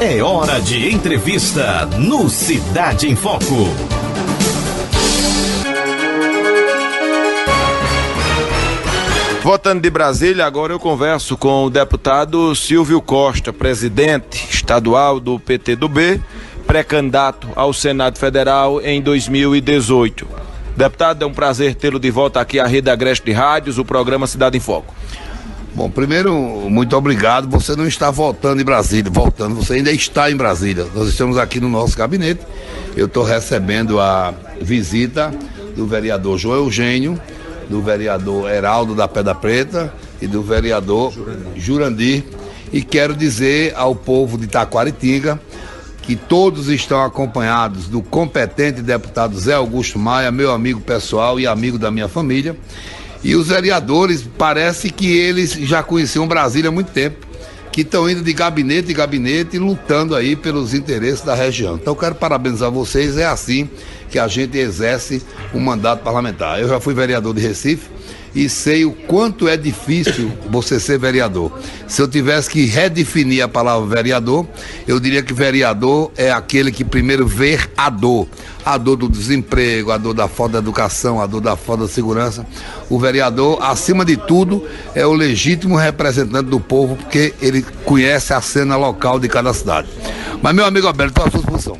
É hora de entrevista no Cidade em Foco. Voltando de Brasília, agora eu converso com o deputado Silvio Costa, presidente estadual do PTdoB, pré-candidato ao Senado Federal em 2018. Deputado, é um prazer tê-lo de volta aqui à Rede Agreste de Rádios, o programa Cidade em Foco. Bom, primeiro, muito obrigado. Você não está voltando em Brasília, você ainda está em Brasília. Nós estamos aqui no nosso gabinete. Eu estou recebendo a visita do vereador João Eugênio, do vereador Heraldo da Pedra Preta e do vereador Jurandir. E quero dizer ao povo de Taquaritinga que todos estão acompanhados do competente deputado Zé Augusto Maia, meu amigo pessoal e amigo da minha família. E os vereadores, parece que eles já conheciam Brasília há muito tempo, que estão indo de gabinete em gabinete, lutando aí pelos interesses da região. Então quero parabenizar vocês, é assim que a gente exerce o mandato parlamentar. Eu já fui vereador de Recife e sei o quanto é difícil você ser vereador. Se eu tivesse que redefinir a palavra vereador, eu diria que vereador é aquele que primeiro vê a dor do desemprego, a dor da falta da educação, a dor da falta da segurança. O vereador, acima de tudo, é o legítimo representante do povo, porque ele conhece a cena local de cada cidade. Mas, meu amigo Alberto, qual a sua posição?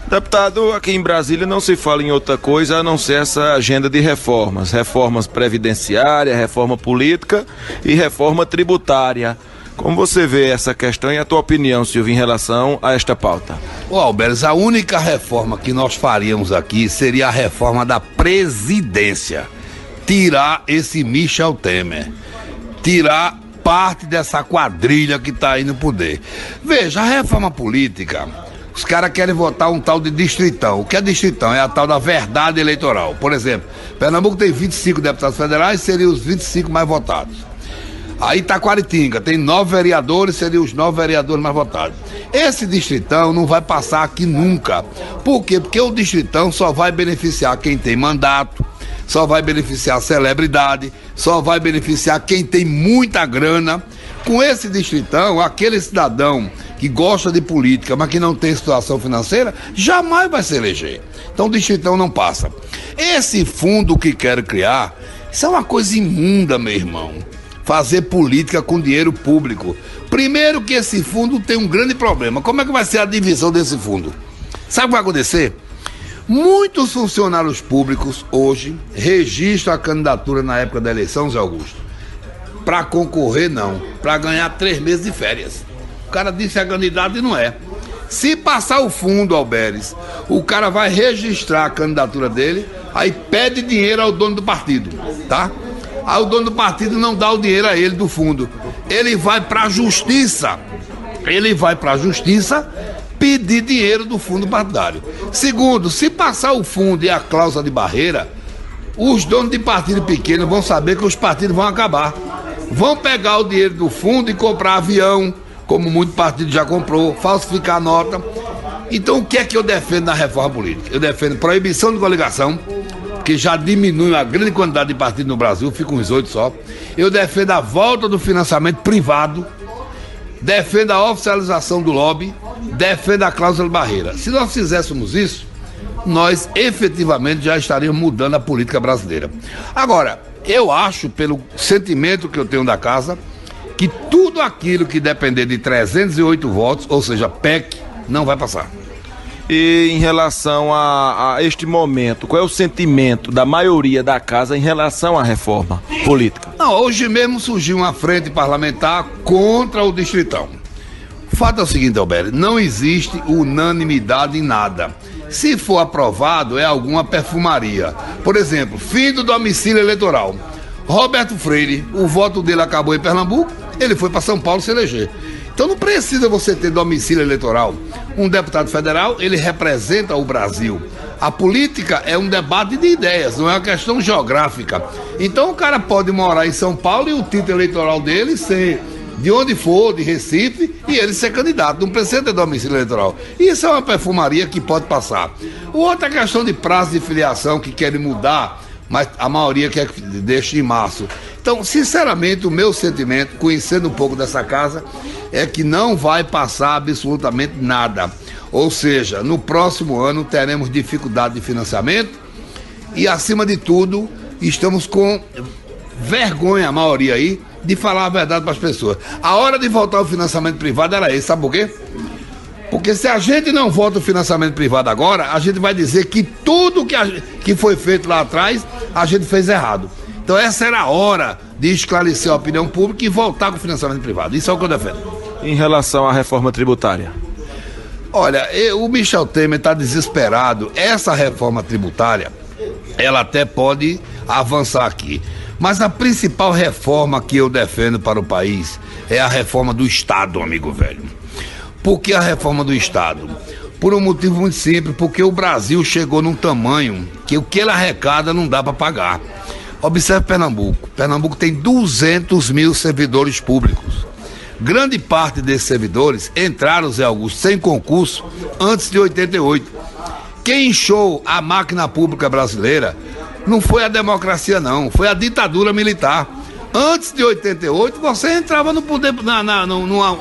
Deputado, aqui em Brasília não se fala em outra coisa a não ser essa agenda de reformas. Reformas previdenciárias, reforma política e reforma tributária. Como você vê essa questão e a tua opinião, Silvio, em relação a esta pauta? Ô Alberto, a única reforma que nós faríamos aqui seria a reforma da presidência. Tirar esse Michel Temer. Tirar parte dessa quadrilha que está aí no poder. Veja, a reforma política... Os caras querem votar um tal de distritão. O que é distritão? É a tal da verdade eleitoral. Por exemplo, Pernambuco tem 25 deputados federais, seriam os 25 mais votados. Aí Taquaritinga tem 9 vereadores, seriam os 9 vereadores mais votados. Esse distritão não vai passar aqui nunca. Por quê? Porque o distritão só vai beneficiar quem tem mandato, só vai beneficiar a celebridade, só vai beneficiar quem tem muita grana. Com esse distritão, aquele cidadão que gosta de política, mas que não tem situação financeira, jamais vai se eleger. Então o distritão não passa. Esse fundo que quero criar, isso é uma coisa imunda, meu irmão. Fazer política com dinheiro público. Primeiro que esse fundo tem um grande problema. Como é que vai ser a divisão desse fundo? Sabe o que vai acontecer? Muitos funcionários públicos hoje registram a candidatura na época da eleição, Zé Augusto. Para concorrer, não. Para ganhar 3 meses de férias. O cara disse é candidato e não é. Se passar o fundo, Alberes, o cara vai registrar a candidatura dele, aí pede dinheiro ao dono do partido, tá? Aí o dono do partido não dá o dinheiro a ele do fundo. Ele vai para a justiça. Pedir dinheiro do fundo partidário. Segundo, se passar o fundo e a cláusula de barreira, os donos de partido pequeno vão saber que os partidos vão acabar. Vão pegar o dinheiro do fundo e comprar avião, como muito partido já comprou, falsificar a nota. Então o que é que eu defendo na reforma política? Eu defendo proibição de coligação, que já diminui a grande quantidade de partidos no Brasil, ficam uns 8 só. Eu defendo a volta do financiamento privado, defendo a oficialização do lobby, defendo a cláusula de barreira. Se nós fizéssemos isso, nós efetivamente já estaríamos mudando a política brasileira. Agora, eu acho, pelo sentimento que eu tenho da casa, que tudo aquilo que depender de 308 votos, ou seja, PEC, não vai passar. E em relação a este momento, qual é o sentimento da maioria da casa em relação à reforma política? Não, hoje mesmo surgiu uma frente parlamentar contra o distritão. O fato é o seguinte, Alberto, não existe unanimidade em nada. Se for aprovado, é alguma perfumaria. Por exemplo, fim do domicílio eleitoral. Roberto Freire, o voto dele acabou em Pernambuco, ele foi para São Paulo se eleger. Então não precisa você ter domicílio eleitoral. Um deputado federal, ele representa o Brasil. A política é um debate de ideias, não é uma questão geográfica. Então o cara pode morar em São Paulo e o título eleitoral dele ser de onde for, de Recife, e ele ser candidato. Não precisa ter domicílio eleitoral. Isso é uma perfumaria que pode passar. Outra questão de prazo de filiação que querem mudar, mas a maioria quer que deixe em março. Então Então, sinceramente, o meu sentimento, conhecendo um pouco dessa casa, é que não vai passar absolutamente nada. Ou seja, no próximo ano teremos dificuldade de financiamento e, acima de tudo, estamos com vergonha, a maioria aí, de falar a verdade para as pessoas. A hora de voltar ao financiamento privado era esse, sabe por quê? Porque se a gente não volta ao financiamento privado agora, a gente vai dizer que tudo que foi feito lá atrás, a gente fez errado. Então essa era a hora de esclarecer a opinião pública e voltar com o financiamento privado. Isso é o que eu defendo. Em relação à reforma tributária? Olha, o Michel Temer está desesperado. Essa reforma tributária, ela até pode avançar aqui. Mas a principal reforma que eu defendo para o país é a reforma do Estado, amigo velho. Por que a reforma do Estado? Por um motivo muito simples, porque o Brasil chegou num tamanho que o que ele arrecada não dá para pagar. Observe Pernambuco. Pernambuco tem 200 mil servidores públicos. Grande parte desses servidores entraram, Zé Augusto, sem concurso antes de 88. Quem inchou a máquina pública brasileira não foi a democracia, não, foi a ditadura militar. Antes de 88, você entrava no poder, numa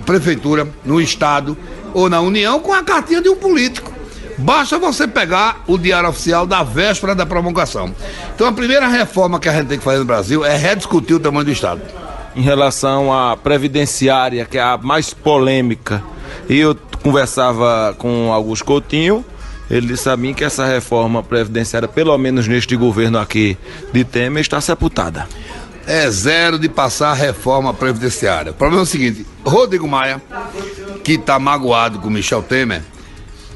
prefeitura, no estado ou na União com a cartinha de um político. Basta você pegar o diário oficial da véspera da promulgação. Então a primeira reforma que a gente tem que fazer no Brasil é rediscutir o tamanho do Estado. Em relação à previdenciária, que é a mais polêmica, e eu conversava com Augusto Coutinho, ele disse a mim que essa reforma previdenciária, pelo menos neste governo aqui de Temer, está sepultada. É zero de passar a reforma previdenciária. O problema é o seguinte, Rodrigo Maia, que está magoado com Michel Temer,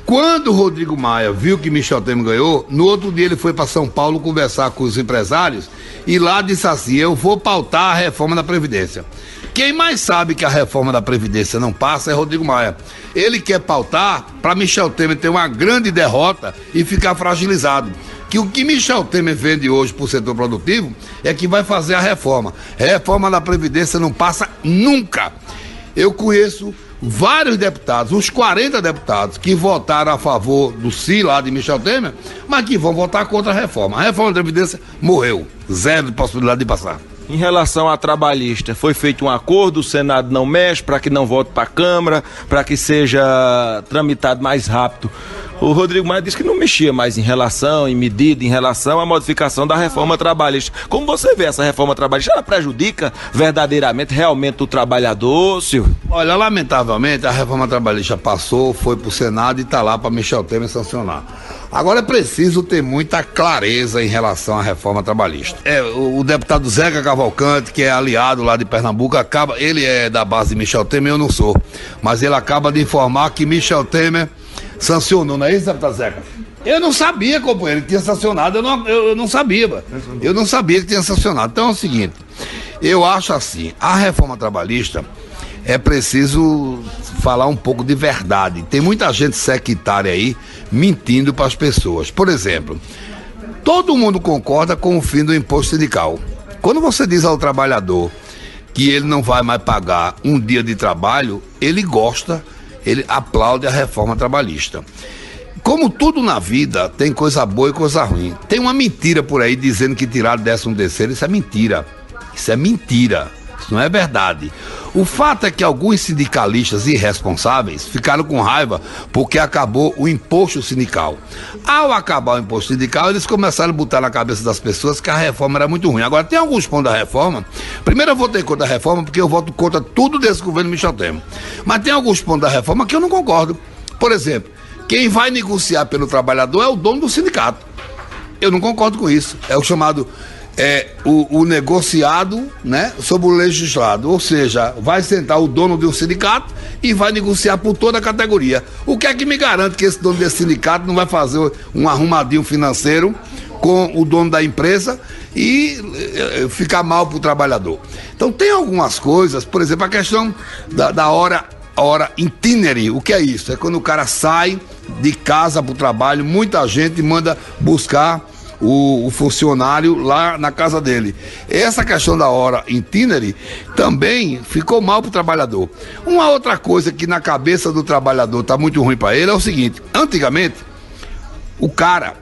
quando o Rodrigo Maia viu que Michel Temer ganhou, no outro dia ele foi para São Paulo conversar com os empresários e lá disse assim, eu vou pautar a reforma da Previdência. Quem mais sabe que a reforma da Previdência não passa é Rodrigo Maia. Ele quer pautar para Michel Temer ter uma grande derrota e ficar fragilizado. Que o que Michel Temer vende hoje para o setor produtivo é que vai fazer a reforma. A reforma da Previdência não passa nunca. Eu conheço vários deputados, uns 40 deputados, que votaram a favor do sim lá de Michel Temer, mas que vão votar contra a reforma. A reforma da Previdência morreu. Zero de possibilidade de passar. Em relação à trabalhista, foi feito um acordo, o Senado não mexe para que não volte para a Câmara, para que seja tramitado mais rápido. O Rodrigo Maia disse que não mexia mais em medida, em relação à modificação da reforma trabalhista. Como você vê essa reforma trabalhista? Ela prejudica verdadeiramente, realmente o trabalhador, Silvio? Olha, lamentavelmente a reforma trabalhista passou, foi para o Senado e está lá para Michel Temer sancionar. Agora é preciso ter muita clareza em relação à reforma trabalhista. O deputado Zeca Cavalcante, que é aliado lá de Pernambuco, ele é da base de Michel Temer, eu não sou, mas ele acaba de informar que Michel Temer sancionou, não é isso, deputado Zeca? Eu não sabia, companheiro, que tinha sancionado, eu não sabia, eu não sabia que tinha sancionado. Então é o seguinte, eu acho assim, a reforma trabalhista é preciso falar um pouco de verdade. Tem muita gente sectária aí mentindo para as pessoas. Por exemplo, todo mundo concorda com o fim do imposto sindical. Quando você diz ao trabalhador que ele não vai mais pagar um dia de trabalho, ele gosta, ele aplaude a reforma trabalhista. Como tudo na vida, tem coisa boa e coisa ruim. Tem uma mentira por aí dizendo que tirar 13º, isso é mentira. Isso é mentira. Isso não é verdade. O fato é que alguns sindicalistas irresponsáveis ficaram com raiva porque acabou o imposto sindical. Ao acabar o imposto sindical, eles começaram a botar na cabeça das pessoas que a reforma era muito ruim. Agora, tem alguns pontos da reforma. Primeiro, eu votei contra a reforma porque eu voto contra tudo desse governo Michel Temer. Mas tem alguns pontos da reforma que eu não concordo. Por exemplo, quem vai negociar pelo trabalhador é o dono do sindicato. Eu não concordo com isso. É o chamado... o negociado, né, sobre o legislado, ou seja, vai sentar o dono de um sindicato e vai negociar por toda a categoria. O que é que me garante que esse dono desse sindicato não vai fazer um arrumadinho financeiro com o dono da empresa e ficar mal para o trabalhador? Então tem algumas coisas, por exemplo, a questão da hora itinerary. O que é isso? É quando o cara sai de casa para o trabalho, muita gente manda buscar o funcionário lá na casa dele. Essa questão da hora itinerary também ficou mal para o trabalhador. Uma outra coisa que na cabeça do trabalhador está muito ruim para ele é o seguinte: antigamente o cara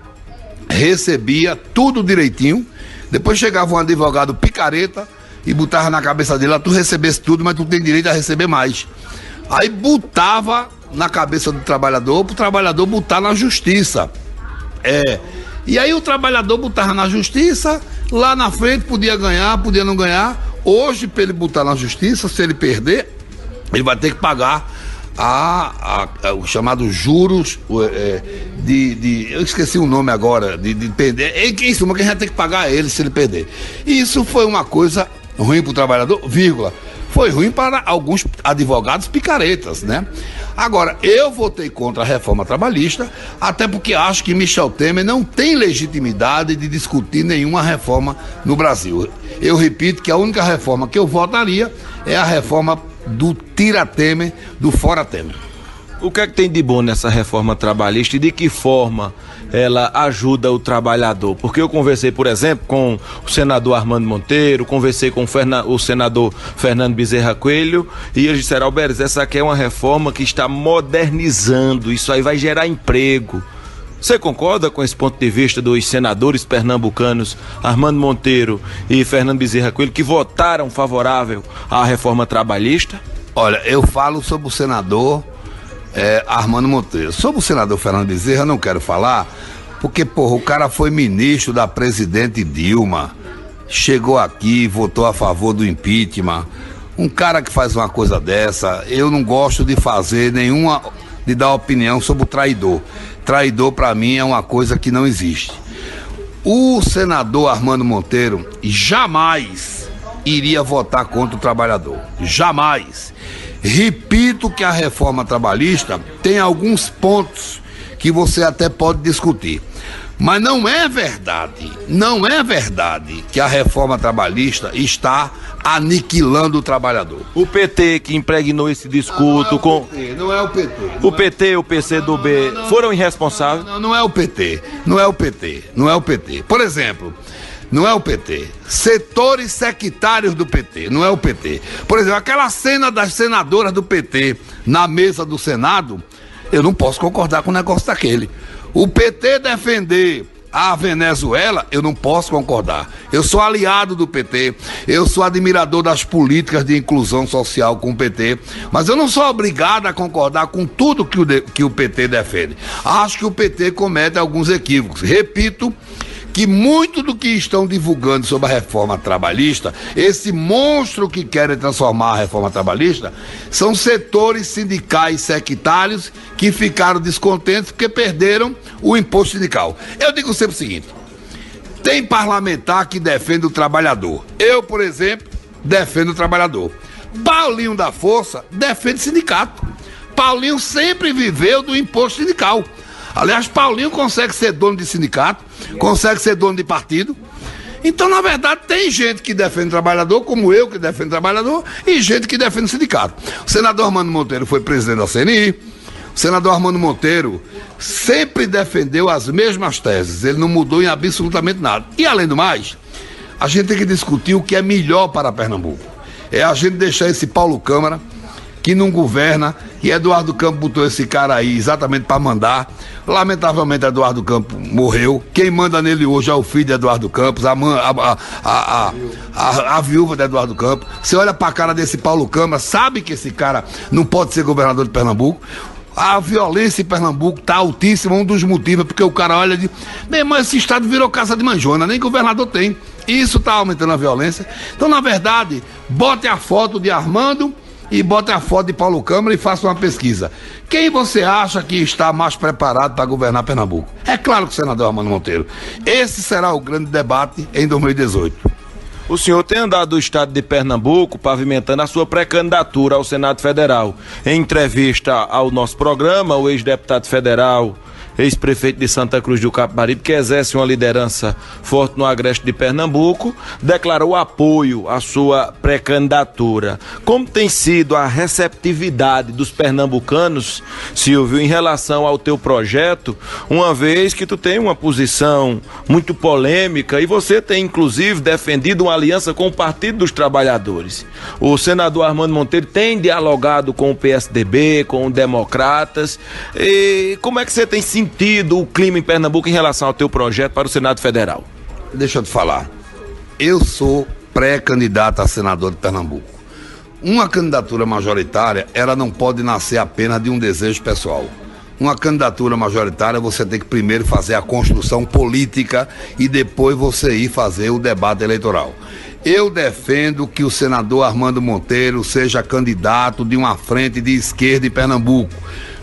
recebia tudo direitinho, Depois chegava um advogado picareta e botava na cabeça dele, tu recebesse tudo, mas tu tem direito a receber mais. Aí botava na cabeça do trabalhador, pro trabalhador botar na justiça. E aí o trabalhador botava na justiça, lá na frente podia ganhar, podia não ganhar. Hoje, para ele botar na justiça, se ele perder, ele vai ter que pagar os chamados juros eu esqueci o nome agora, de perder. Em suma, quem vai ter que pagar ele se ele perder. E isso foi uma coisa ruim para o trabalhador, foi ruim para alguns advogados picaretas, né? Agora, eu votei contra a reforma trabalhista, até porque acho que Michel Temer não tem legitimidade de discutir nenhuma reforma no Brasil. Eu repito que a única reforma que eu votaria é a reforma do tira-Temer, do fora-Temer. O que é que tem de bom nessa reforma trabalhista e de que forma ela ajuda o trabalhador? Porque eu conversei, por exemplo, com o senador Armando Monteiro, conversei com o senador Fernando Bezerra Coelho, e eles disseram: Alberes, essa aqui é uma reforma que está modernizando, isso aí vai gerar emprego. Você concorda com esse ponto de vista dos senadores pernambucanos Armando Monteiro e Fernando Bezerra Coelho, que votaram favorável à reforma trabalhista? Olha, eu falo sobre o senador Armando Monteiro. Sobre o senador Fernando Bezerra, não quero falar, porque, porra, o cara foi ministro da presidente Dilma, chegou aqui, votou a favor do impeachment. Um cara que faz uma coisa dessa, eu não gosto de de dar opinião sobre o traidor. Traidor, para mim, é uma coisa que não existe. O senador Armando Monteiro jamais iria votar contra o trabalhador. Jamais. Repito que a reforma trabalhista tem alguns pontos que você até pode discutir. Mas não é verdade que a reforma trabalhista está aniquilando o trabalhador. O PT que impregnou esse discurso Não é o PT. O PT e o PCdoB foram irresponsáveis? Não é o PT. Não é o PT. Por exemplo, não é o PT. Setores sectários do PT, não é o PT. Por exemplo, aquela cena das senadoras do PT na mesa do Senado, eu não posso concordar com um negócio daquele. O PT defender a Venezuela, eu não posso concordar. Eu sou aliado do PT, eu sou admirador das políticas de inclusão social com o PT, mas eu não sou obrigado a concordar com tudo que o PT defende. Acho que o PT comete alguns equívocos. Repito que muito do que estão divulgando sobre a reforma trabalhista, esse monstro que querem transformar a reforma trabalhista, são setores sindicais sectários que ficaram descontentes porque perderam o imposto sindical. Eu digo sempre o seguinte: tem parlamentar que defende o trabalhador. Eu, por exemplo, defendo o trabalhador. Paulinho da Força defende o sindicato. Paulinho sempre viveu do imposto sindical. Aliás, Paulinho consegue ser dono de sindicato, consegue ser dono de partido. Então, na verdade, tem gente que defende o trabalhador, como eu que defendo o trabalhador, e gente que defende o sindicato. O senador Armando Monteiro foi presidente da CNI. O senador Armando Monteiro sempre defendeu as mesmas teses. Ele não mudou em absolutamente nada. E, além do mais, a gente tem que discutir o que é melhor para Pernambuco. É a gente deixar esse Paulo Câmara, que não governa, e Eduardo Campos botou esse cara aí exatamente para mandar. Lamentavelmente, Eduardo Campos morreu. Quem manda nele hoje é o filho de Eduardo Campos, a viúva de Eduardo Campos. Você olha para a cara desse Paulo Câmara, sabe que esse cara não pode ser governador de Pernambuco. A violência em Pernambuco está altíssima. Um dos motivos é porque o cara olha e diz: meu irmão, esse estado virou caça de manjona, nem governador tem. Isso está aumentando a violência. Então, na verdade, bote a foto de Armando e bote a foto de Paulo Câmara e faça uma pesquisa. Quem você acha que está mais preparado para governar Pernambuco? É claro que o senador Armando Monteiro. Esse será o grande debate em 2018. O senhor tem andado do estado de Pernambuco pavimentando a sua pré-candidatura ao Senado Federal. Em entrevista ao nosso programa, o ex-deputado federal, ex-prefeito de Santa Cruz do Capibaribe, que exerce uma liderança forte no agreste de Pernambuco, declarou apoio à sua pré-candidatura. Como tem sido a receptividade dos pernambucanos, Silvio, em relação ao teu projeto, uma vez que tu tem uma posição muito polêmica e você tem inclusive defendido uma aliança com o Partido dos Trabalhadores? O senador Armando Monteiro tem dialogado com o PSDB, com democratas, e como é que você tem sentido o clima em Pernambuco em relação ao teu projeto para o Senado Federal? Deixa eu te falar. eu sou pré-candidato a senador de Pernambuco. Uma candidatura majoritária, ela não pode nascer apenas de um desejo pessoal. Uma candidatura majoritária, você tem que primeiro fazer a construção política e depois você ir fazer o debate eleitoral. Eu defendo que o senador Armando Monteiro seja candidato de uma frente de esquerda em Pernambuco.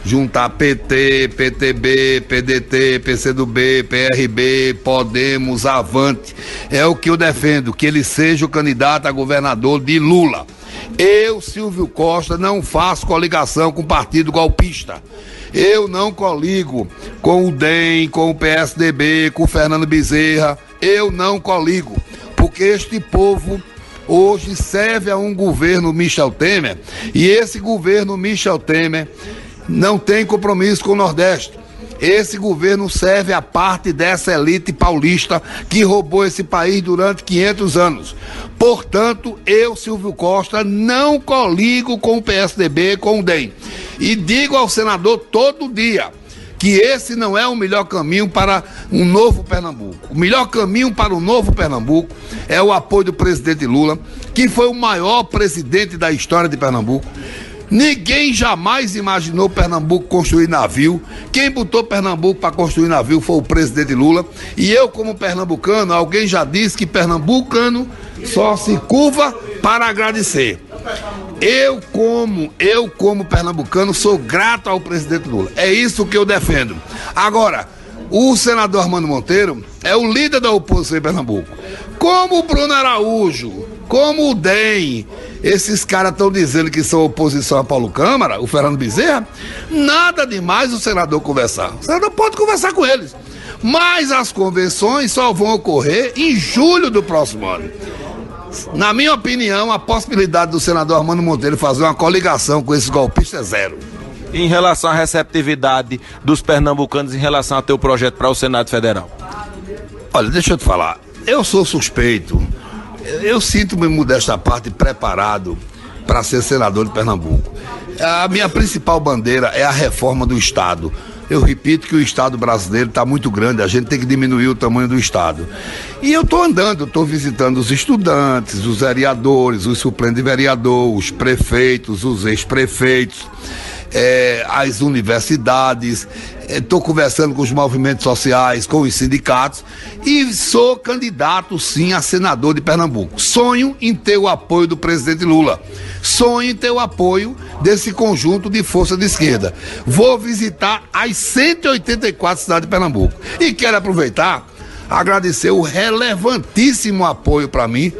Juntar PT, PTB, PDT, PCdoB, PRB, Podemos, Avante. É o que eu defendo, que ele seja o candidato a governador de Lula. Eu, Silvio Costa, não faço coligação com o partido golpista. Eu não coligo com o DEM, com o PSDB, com o Fernando Bezerra. Eu não coligo. Porque este povo hoje serve a um governo Michel Temer e esse governo Michel Temer não tem compromisso com o Nordeste. Esse governo serve a parte dessa elite paulista que roubou esse país durante 500 anos. Portanto, eu, Silvio Costa, não coligo com o PSDB, com o DEM. E digo ao senador todo dia que esse não é o melhor caminho para um novo Pernambuco. O melhor caminho para o novo Pernambuco é o apoio do presidente Lula, que foi o maior presidente da história de Pernambuco. Ninguém jamais imaginou Pernambuco construir navio. Quem botou Pernambuco para construir navio foi o presidente Lula. E eu, como pernambucano, alguém já disse que pernambucano só se curva para agradecer. Eu como pernambucano, sou grato ao presidente Lula. É isso que eu defendo. Agora, o senador Armando Monteiro é o líder da oposição em Pernambuco. Como o Bruno Araújo, como o DEM, esses caras estão dizendo que são oposição a Paulo Câmara, o Fernando Bezerra, nada demais o senador conversar. O senador pode conversar com eles. Mas as convenções só vão ocorrer em julho do próximo ano. Na minha opinião, a possibilidade do senador Armando Monteiro fazer uma coligação com esses golpistas é zero. Em relação à receptividade dos pernambucanos em relação ao teu projeto para o Senado Federal? Olha, deixa eu te falar, eu sou suspeito, eu sinto-me modesta parte preparado para ser senador de Pernambuco. A minha principal bandeira é a reforma do Estado. Eu repito que o Estado brasileiro está muito grande, a gente tem que diminuir o tamanho do Estado. E eu estou andando, estou visitando os estudantes, os vereadores, os suplentes de vereador, os prefeitos, os ex-prefeitos, as universidades, estou conversando com os movimentos sociais, com os sindicatos e sou candidato sim a senador de Pernambuco. Sonho em ter o apoio do presidente Lula, sonho em ter o apoio desse conjunto de força de esquerda. Vou visitar as 184 cidades de Pernambuco e quero aproveitar, agradecer o relevantíssimo apoio para mim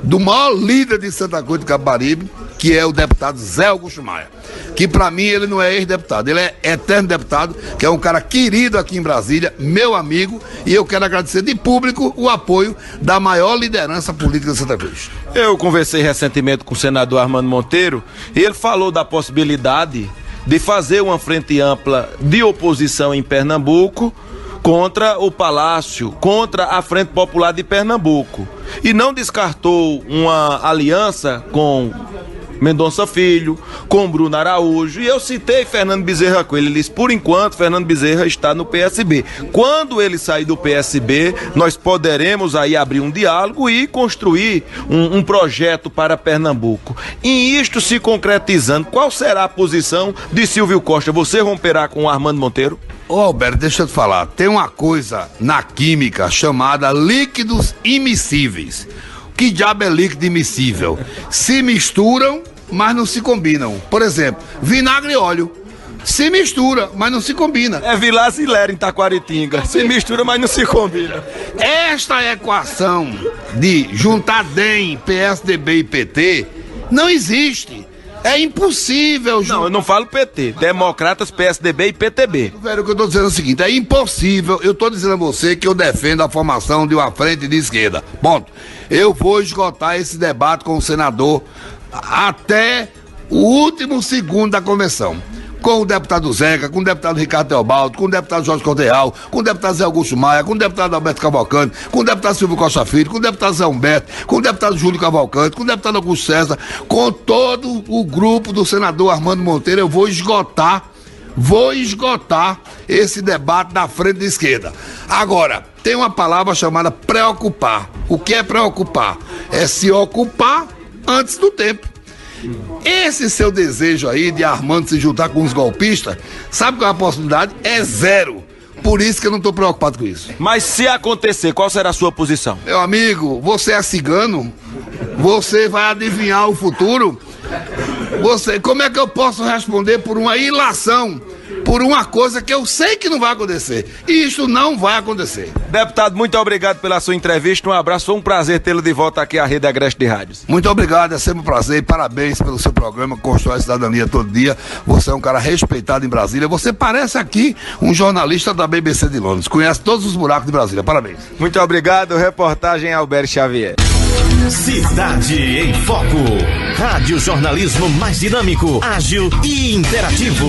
do maior líder de Santa Cruz de Capibaribe, que é o deputado Zé Augusto Maia, que para mim ele não é ex-deputado, ele é eterno deputado, que é um cara querido aqui em Brasília, meu amigo, e eu quero agradecer de público o apoio da maior liderança política de Santa Cruz. Eu conversei recentemente com o senador Armando Monteiro e ele falou da possibilidade de fazer uma frente ampla de oposição em Pernambuco contra o Palácio, contra a Frente Popular de Pernambuco. E não descartou uma aliança com Mendonça Filho, com Bruno Araújo, e eu citei Fernando Bezerra com ele. Ele disse, por enquanto, Fernando Bezerra está no PSB. Quando ele sair do PSB, nós poderemos aí abrir um diálogo e construir um projeto para Pernambuco. E isto se concretizando, qual será a posição de Silvio Costa? Você romperá com o Armando Monteiro? Ô Alberto, deixa eu te falar, tem uma coisa na química chamada líquidos immiscíveis. Que diabo é líquido immiscível? Se misturam, mas não se combinam. Por exemplo, vinagre e óleo. Se mistura, mas não se combina. É Vilas e Lera em Taquaritinga. Se mistura, mas não se combina. Esta equação de juntar DEM, PSDB e PT não existe. É impossível. Não, eu não falo PT. Democratas, PSDB e PTB. Velho, o que eu tô dizendo é o seguinte, é impossível. Eu tô dizendo a você que eu defendo a formação de uma frente de esquerda. Ponto. Eu vou esgotar esse debate com o senador até o último segundo da convenção. Com o deputado Zeca, com o deputado Ricardo Teobaldo, com o deputado Jorge Cordeal, com o deputado Zé Augusto Maia, com o deputado Alberto Cavalcante, com o deputado Silvio Costa Filho, com o deputado Zé Humberto, com o deputado Júlio Cavalcante, com o deputado Augusto César, com todo o grupo do senador Armando Monteiro. Eu vou esgotar vou esgotar esse debate da frente da esquerda. Agora, tem uma palavra chamada preocupar. O que é preocupar? É se ocupar antes do tempo. Esse seu desejo aí de Armando se juntar com os golpistas, sabe qual é a possibilidade? É zero. Por isso que eu não estou preocupado com isso. Mas se acontecer, qual será a sua posição? Meu amigo, você é cigano? Você vai adivinhar o futuro? Como é que eu posso responder por uma ilação? Por uma coisa que eu sei que não vai acontecer. E isso não vai acontecer. Deputado, muito obrigado pela sua entrevista. Um abraço, foi um prazer tê-lo de volta aqui à Rede Agreste de Rádios. Muito obrigado, é sempre um prazer e parabéns pelo seu programa Constrói a Cidadania todo dia. Você é um cara respeitado em Brasília. Você parece aqui um jornalista da BBC de Londres. Conhece todos os buracos de Brasília. Parabéns. Muito obrigado. Reportagem Alberto Xavier. Cidade em Foco. Rádio jornalismo mais dinâmico, ágil e interativo.